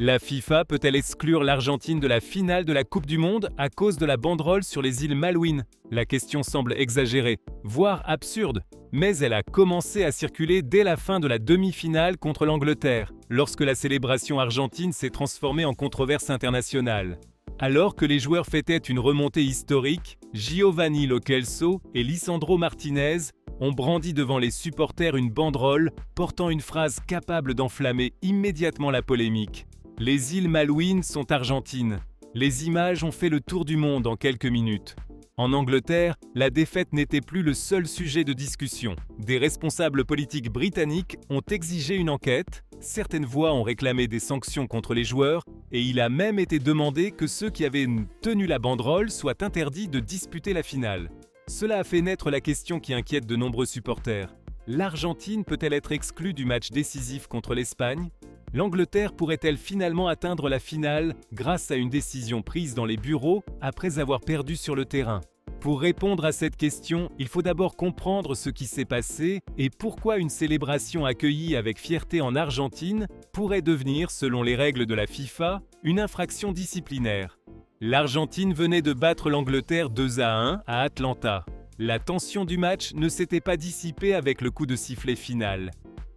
La FIFA peut-elle exclure l'Argentine de la finale de la Coupe du Monde à cause de la banderole sur les îles Malouines? La question semble exagérée, voire absurde, mais elle a commencé à circuler dès la fin de la demi-finale contre l'Angleterre, lorsque la célébration argentine s'est transformée en controverse internationale. Alors que les joueurs fêtaient une remontée historique, Giovanni Lo Celso et Lisandro Martinez ont brandi devant les supporters une banderole portant une phrase capable d'enflammer immédiatement la polémique. Les îles Malouines sont argentines. Les images ont fait le tour du monde en quelques minutes. En Angleterre, la défaite n'était plus le seul sujet de discussion. Des responsables politiques britanniques ont exigé une enquête, certaines voix ont réclamé des sanctions contre les joueurs, et il a même été demandé que ceux qui avaient tenu la banderole soient interdits de disputer la finale. Cela a fait naître la question qui inquiète de nombreux supporters. L'Argentine peut-elle être exclue du match décisif contre l'Espagne? L'Angleterre pourrait-elle finalement atteindre la finale grâce à une décision prise dans les bureaux après avoir perdu sur le terrain? Pour répondre à cette question, il faut d'abord comprendre ce qui s'est passé et pourquoi une célébration accueillie avec fierté en Argentine pourrait devenir, selon les règles de la FIFA, une infraction disciplinaire. L'Argentine venait de battre l'Angleterre 2-1 à Atlanta. La tension du match ne s'était pas dissipée avec le coup de sifflet final.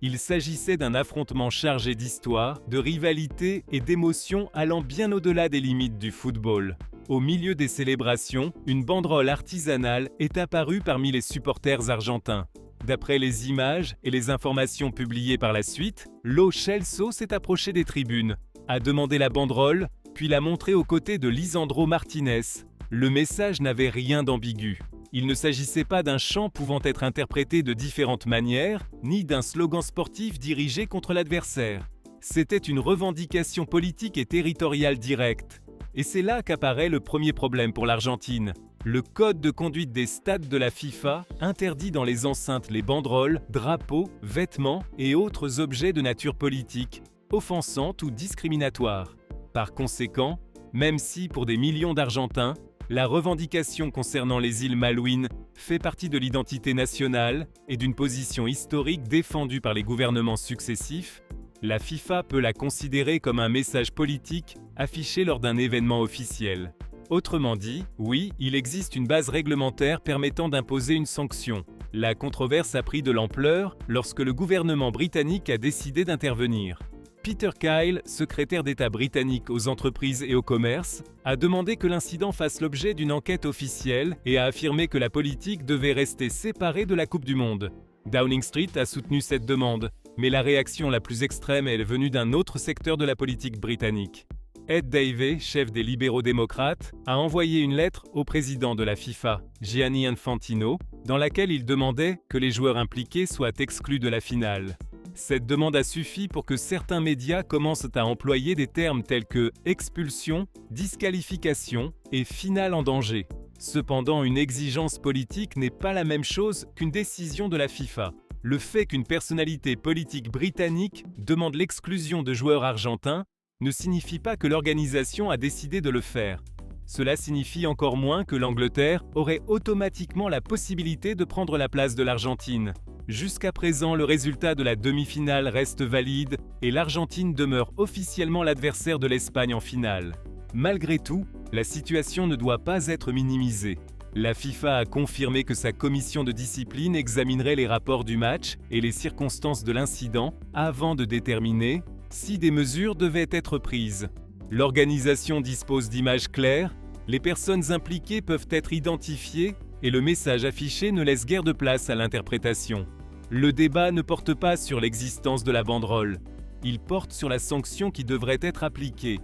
Il s'agissait d'un affrontement chargé d'histoire, de rivalité et d'émotions allant bien au-delà des limites du football. Au milieu des célébrations, une banderole artisanale est apparue parmi les supporters argentins. D'après les images et les informations publiées par la suite, Lo Celso s'est approché des tribunes, a demandé la banderole, puis l'a montrée aux côtés de Lisandro Martinez. Le message n'avait rien d'ambigu. Il ne s'agissait pas d'un chant pouvant être interprété de différentes manières, ni d'un slogan sportif dirigé contre l'adversaire. C'était une revendication politique et territoriale directe. Et c'est là qu'apparaît le premier problème pour l'Argentine. Le code de conduite des stades de la FIFA interdit dans les enceintes les banderoles, drapeaux, vêtements et autres objets de nature politique, offensantes ou discriminatoires. Par conséquent, même si pour des millions d'Argentins, la revendication concernant les îles Malouines fait partie de l'identité nationale et d'une position historique défendue par les gouvernements successifs, la FIFA peut la considérer comme un message politique affiché lors d'un événement officiel. Autrement dit, oui, il existe une base réglementaire permettant d'imposer une sanction. La controverse a pris de l'ampleur lorsque le gouvernement britannique a décidé d'intervenir. Peter Kyle, secrétaire d'État britannique aux entreprises et au commerce, a demandé que l'incident fasse l'objet d'une enquête officielle et a affirmé que la politique devait rester séparée de la Coupe du Monde. Downing Street a soutenu cette demande, mais la réaction la plus extrême est venue d'un autre secteur de la politique britannique. Ed Davey, chef des libéraux-démocrates, a envoyé une lettre au président de la FIFA, Gianni Infantino, dans laquelle il demandait que les joueurs impliqués soient exclus de la finale. Cette demande a suffi pour que certains médias commencent à employer des termes tels que expulsion, disqualification et finale en danger. Cependant, une exigence politique n'est pas la même chose qu'une décision de la FIFA. Le fait qu'une personnalité politique britannique demande l'exclusion de joueurs argentins ne signifie pas que l'organisation a décidé de le faire. Cela signifie encore moins que l'Angleterre aurait automatiquement la possibilité de prendre la place de l'Argentine. Jusqu'à présent, le résultat de la demi-finale reste valide et l'Argentine demeure officiellement l'adversaire de l'Espagne en finale. Malgré tout, la situation ne doit pas être minimisée. La FIFA a confirmé que sa commission de discipline examinerait les rapports du match et les circonstances de l'incident avant de déterminer si des mesures devaient être prises. L'organisation dispose d'images claires, les personnes impliquées peuvent être identifiées et le message affiché ne laisse guère de place à l'interprétation. Le débat ne porte pas sur l'existence de la banderole, il porte sur la sanction qui devrait être appliquée.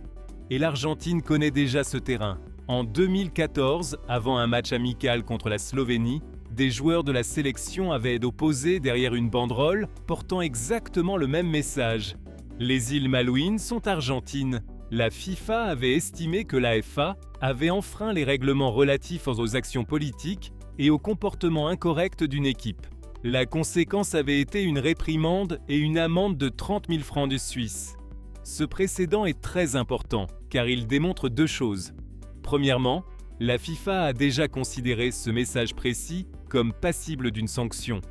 Et l'Argentine connaît déjà ce terrain. En 2014, avant un match amical contre la Slovénie, des joueurs de la sélection avaient posé derrière une banderole portant exactement le même message. Les îles Malouines sont argentines. La FIFA avait estimé que l'AFA avait enfreint les règlements relatifs aux actions politiques et au comportement incorrect d'une équipe. La conséquence avait été une réprimande et une amende de 30 000 francs de Suisse. Ce précédent est très important car il démontre deux choses. Premièrement, la FIFA a déjà considéré ce message précis comme passible d'une sanction.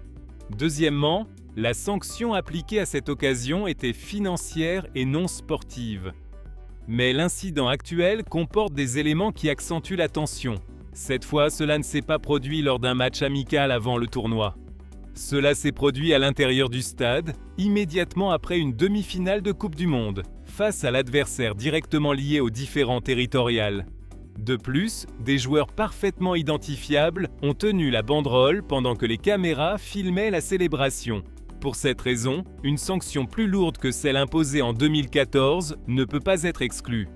Deuxièmement, la sanction appliquée à cette occasion était financière et non sportive. Mais l'incident actuel comporte des éléments qui accentuent la tension. Cette fois, cela ne s'est pas produit lors d'un match amical avant le tournoi. Cela s'est produit à l'intérieur du stade, immédiatement après une demi-finale de Coupe du Monde, face à l'adversaire directement lié au différend territorial. De plus, des joueurs parfaitement identifiables ont tenu la banderole pendant que les caméras filmaient la célébration. Pour cette raison, une sanction plus lourde que celle imposée en 2014 ne peut pas être exclue.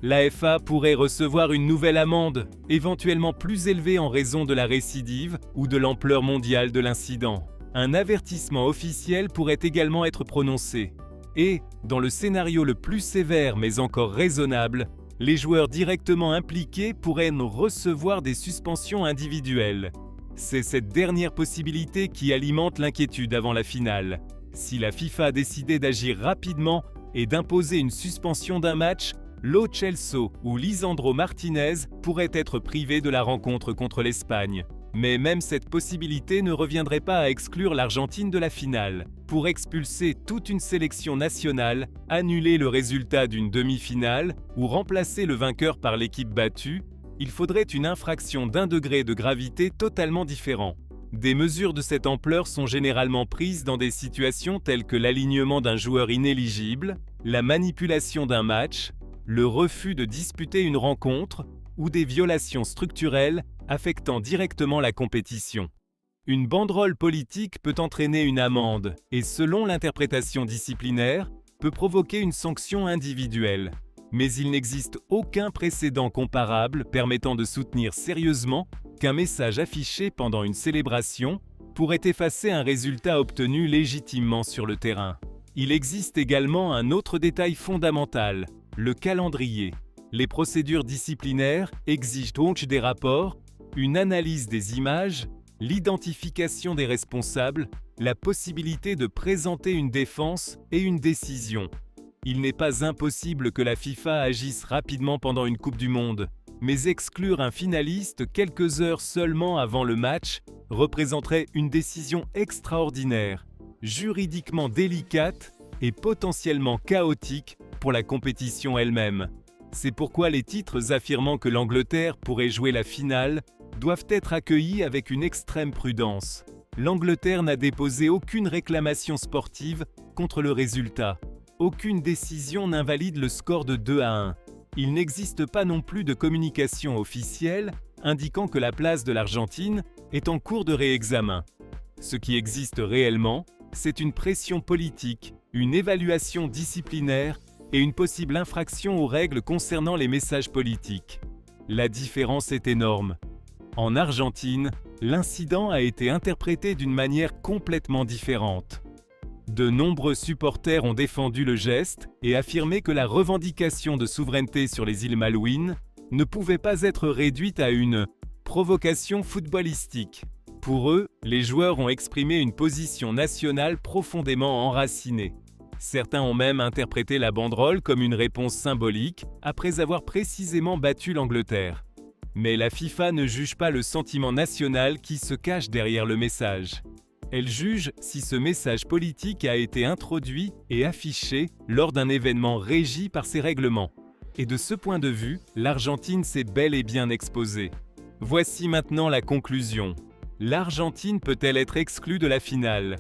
L'AFA pourrait recevoir une nouvelle amende, éventuellement plus élevée en raison de la récidive ou de l'ampleur mondiale de l'incident. Un avertissement officiel pourrait également être prononcé. Et, dans le scénario le plus sévère mais encore raisonnable, les joueurs directement impliqués pourraient recevoir des suspensions individuelles. C'est cette dernière possibilité qui alimente l'inquiétude avant la finale. Si la FIFA décidait d'agir rapidement et d'imposer une suspension d'un match, Lo Celso ou Lisandro Martinez pourraient être privés de la rencontre contre l'Espagne. Mais même cette possibilité ne reviendrait pas à exclure l'Argentine de la finale. Pour expulser toute une sélection nationale, annuler le résultat d'une demi-finale ou remplacer le vainqueur par l'équipe battue, il faudrait une infraction d'un degré de gravité totalement différent. Des mesures de cette ampleur sont généralement prises dans des situations telles que l'alignement d'un joueur inéligible, la manipulation d'un match, le refus de disputer une rencontre ou des violations structurelles affectant directement la compétition. Une banderole politique peut entraîner une amende et, selon l'interprétation disciplinaire, peut provoquer une sanction individuelle. Mais il n'existe aucun précédent comparable permettant de soutenir sérieusement qu'un message affiché pendant une célébration pourrait effacer un résultat obtenu légitimement sur le terrain. Il existe également un autre détail fondamental, le calendrier. Les procédures disciplinaires exigent donc des rapports, une analyse des images, l'identification des responsables, la possibilité de présenter une défense et une décision. Il n'est pas impossible que la FIFA agisse rapidement pendant une Coupe du Monde, mais exclure un finaliste quelques heures seulement avant le match représenterait une décision extraordinaire, juridiquement délicate et potentiellement chaotique pour la compétition elle-même. C'est pourquoi les titres affirmant que l'Angleterre pourrait jouer la finale doivent être accueillis avec une extrême prudence. L'Angleterre n'a déposé aucune réclamation sportive contre le résultat. Aucune décision n'invalide le score de 2-1. Il n'existe pas non plus de communication officielle indiquant que la place de l'Argentine est en cours de réexamen. Ce qui existe réellement, c'est une pression politique, une évaluation disciplinaire et une possible infraction aux règles concernant les messages politiques. La différence est énorme. En Argentine, l'incident a été interprété d'une manière complètement différente. De nombreux supporters ont défendu le geste et affirmé que la revendication de souveraineté sur les îles Malouines ne pouvait pas être réduite à une provocation footballistique. Pour eux, les joueurs ont exprimé une position nationale profondément enracinée. Certains ont même interprété la banderole comme une réponse symbolique après avoir précisément battu l'Angleterre. Mais la FIFA ne juge pas le sentiment national qui se cache derrière le message. Elle juge si ce message politique a été introduit et affiché lors d'un événement régi par ses règlements. Et de ce point de vue, l'Argentine s'est bel et bien exposée. Voici maintenant la conclusion. L'Argentine peut-elle être exclue de la finale?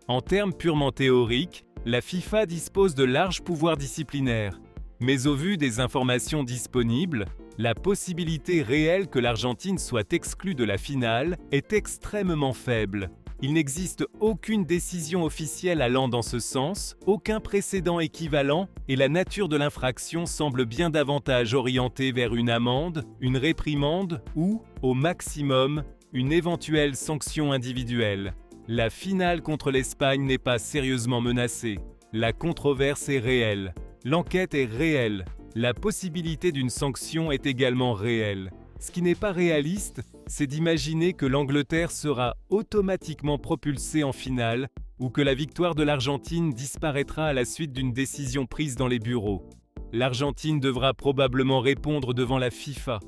En termes purement théoriques, la FIFA dispose de larges pouvoirs disciplinaires. Mais au vu des informations disponibles, la possibilité réelle que l'Argentine soit exclue de la finale est extrêmement faible. Il n'existe aucune décision officielle allant dans ce sens, aucun précédent équivalent, et la nature de l'infraction semble bien davantage orientée vers une amende, une réprimande ou, au maximum, une éventuelle sanction individuelle. La finale contre l'Espagne n'est pas sérieusement menacée. La controverse est réelle. L'enquête est réelle. La possibilité d'une sanction est également réelle. Ce qui n'est pas réaliste, c'est d'imaginer que l'Angleterre sera automatiquement propulsée en finale ou que la victoire de l'Argentine disparaîtra à la suite d'une décision prise dans les bureaux. L'Argentine devra probablement répondre devant la FIFA.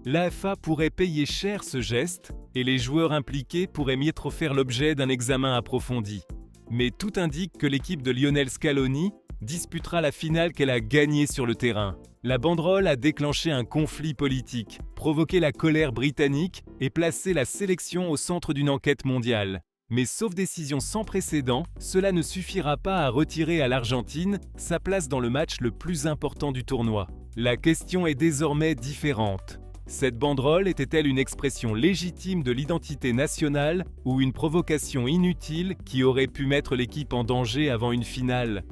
L'AFA pourrait payer cher ce geste et les joueurs impliqués pourraient mettre faire l'objet d'un examen approfondi. Mais tout indique que l'équipe de Lionel Scaloni disputera la finale qu'elle a gagnée sur le terrain. La banderole a déclenché un conflit politique, provoqué la colère britannique et placé la sélection au centre d'une enquête mondiale. Mais sauf décision sans précédent, cela ne suffira pas à retirer à l'Argentine sa place dans le match le plus important du tournoi. La question est désormais différente. Cette banderole était-elle une expression légitime de l'identité nationale ou une provocation inutile qui aurait pu mettre l'équipe en danger avant une finale ?